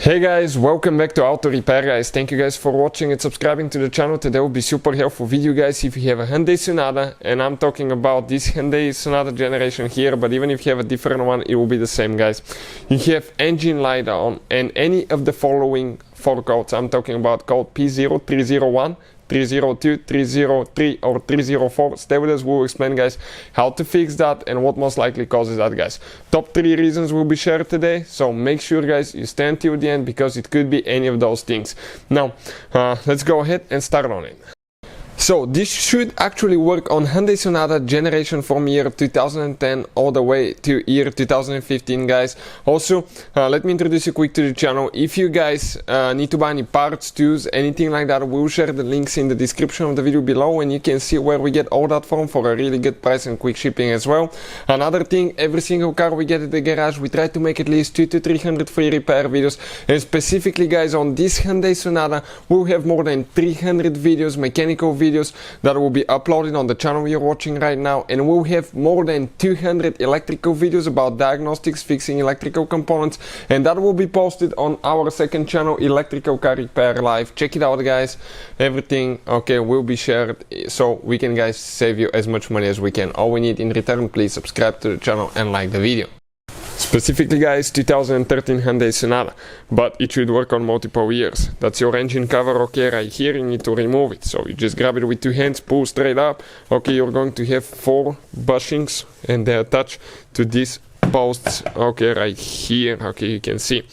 Hey guys, welcome back to Auto Repair guys. Thank you guys for watching and subscribing to the channel. Today will be super helpful video guys if you have a Hyundai Sonata, and I'm talking about this Hyundai Sonata generation here, but even if you have a different one, it will be the same guys. You have engine light on and any of the following four codes. I'm talking about code P0301 P0302, P0303 or P0304. Stay with us, we'll explain guys how to fix that and what most likely causes that guys. Top 3 reasons will be shared today, so make sure guys you stay until the end because it could be any of those things. Now let's go ahead and start on it. So this should actually work on Hyundai Sonata generation from year 2010 all the way to year 2015 guys. Also let me introduce you quick to the channel. If you guys need to buy any parts, tools, anything like that, we'll share the links in the description of the video below, and you can see where we get all that from for a really good price and quick shipping as well. Another thing, every single car we get at the garage, we try to make at least 200 to 300 free repair videos, and specifically guys on this Hyundai Sonata we'll have more than 300 videos, mechanical videos that will be uploaded on the channel you're watching right now, and we'll have more than 200 electrical videos about diagnostics, fixing electrical components, and that will be posted on our second channel, Electrical Car Repair Live. Check it out guys. Everything okay will be shared so we can guys save you as much money as we can. All we need in return, please subscribe to the channel and like the video. Specifically guys, 2013 Hyundai Sonata, but it should work on multiple years. That's your engine cover, okay, right here. You need to remove it, so you just grab it with 2 hands, pull straight up. Okay, you're going to have 4 bushings and they attach to these posts, okay, right here. Okay, you can see.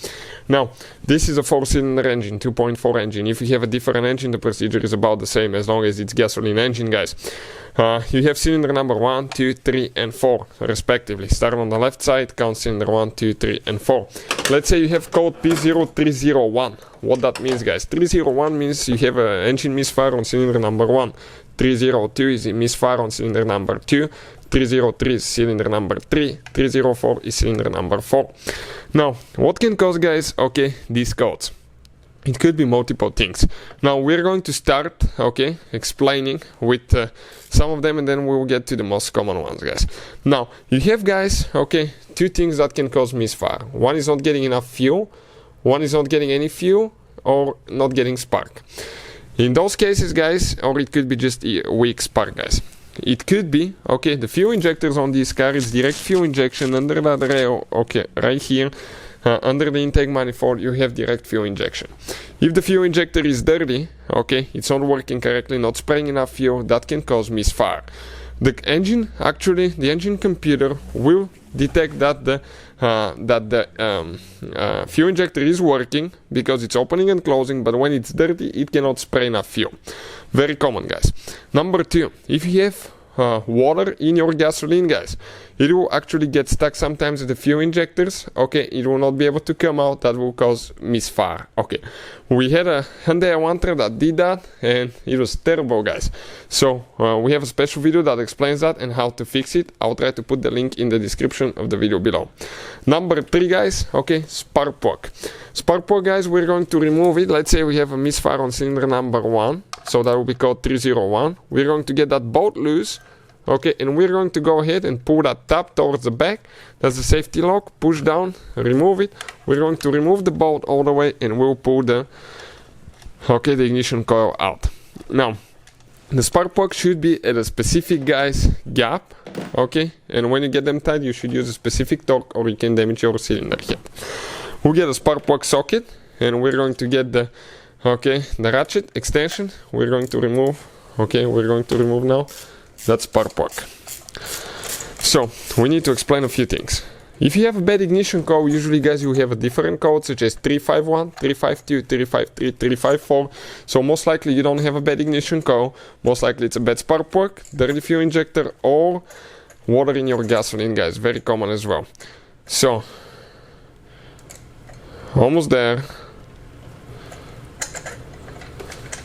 Now this is a 4-cylinder engine, 2.4 engine. If you have a different engine, the procedure is about the same as long as it's gasoline engine guys. You have cylinder number 1, 2, 3 and 4 respectively. Start on the left side, count cylinder 1, 2, 3 and 4. Let's say you have code P0301. What that means guys, 301 means you have an engine misfire on cylinder number 1. 302 is a misfire on cylinder number 2. 303 is cylinder number 3, 304 is cylinder number 4. Now, what can cause guys, okay, these codes? It could be multiple things. Now we're going to start, okay, explaining with some of them, and then we'll get to the most common ones guys. Now, you have guys, okay, 2 things that can cause misfire. One is not getting enough fuel, one is not getting any fuel, or not getting spark. In those cases guys, or it could be just a weak spark guys. It could be, okay, the fuel injectors on this car is direct fuel injection under that rail, okay, right here, under the intake manifold you have direct fuel injection. If the fuel injector is dirty, okay, it's not working correctly, not spraying enough fuel, that can cause misfire. The engine, actually, the engine computer will detect that the fuel injector is working because it's opening and closing, but when it's dirty it cannot spray enough fuel. Very common guys. Number 2, if you have water in your gasoline guys, it will actually get stuck sometimes at the fuel injectors, okay, it will not be able to come out. That will cause misfire. Okay, we had a Hyundai Elantra that did that and it was terrible guys, so we have a special video that explains that and how to fix it. I'll try to put the link in the description of the video below. Number 3 guys, okay, spark plug. Spark plug guys, we're going to remove it. Let's say we have a misfire on cylinder number 1, so that will be called 301. We're going to get that bolt loose, okay, and we're going to go ahead and pull that tab towards the back. That's the safety lock. Push down, remove it. We're going to remove the bolt all the way and we'll pull the, okay, the ignition coil out. Now the spark plug should be at a specific guys gap, okay, and when you get them tight you should use a specific torque or you can damage your cylinder head. We'll get a spark plug socket and we're going to get the, okay, the ratchet extension. We're going to remove, okay, we're going to remove now that spark plug. So we need to explain a few things. If you have a bad ignition coil, usually guys you have a different code such as 351, 352, 353, 354. So most likely you don't have a bad ignition coil, most likely it's a bad spark plug, dirty fuel injector, or water in your gasoline guys. Very common as well. So almost there.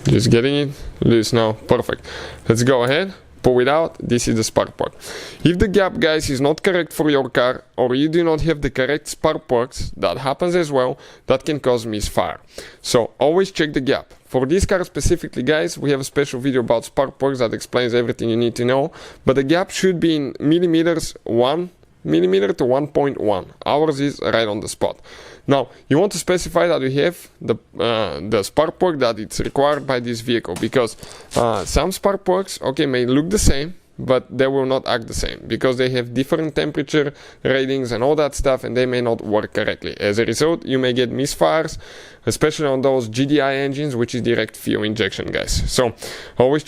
Just getting it loose now. Perfect. Let's go ahead, pull it out. This is the spark plug. If the gap guys is not correct for your car, or you do not have the correct spark plugs, that happens as well, that can cause misfire. So always check the gap. For this car specifically guys, we have a special video about spark plugs that explains everything you need to know, but the gap should be in millimeters 1 mm to 1.1. Ours is right on the spot. Now, you want to specify that you have the spark plug that it's required by this vehicle, because some spark plugs, okay, may look the same, but they will not act the same because they have different temperature ratings and all that stuff, and they may not work correctly. As a result, you may get misfires, especially on those GDI engines, which is direct fuel injection, guys. So always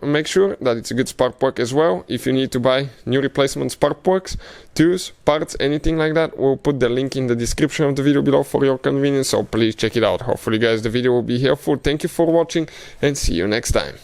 make sure that it's a good spark plug as well. If you need to buy new replacement spark plugs, tools, parts, anything like that, we'll put the link in the description of the video below for your convenience, so please check it out. Hopefully, guys, the video will be helpful. Thank you for watching, and see you next time.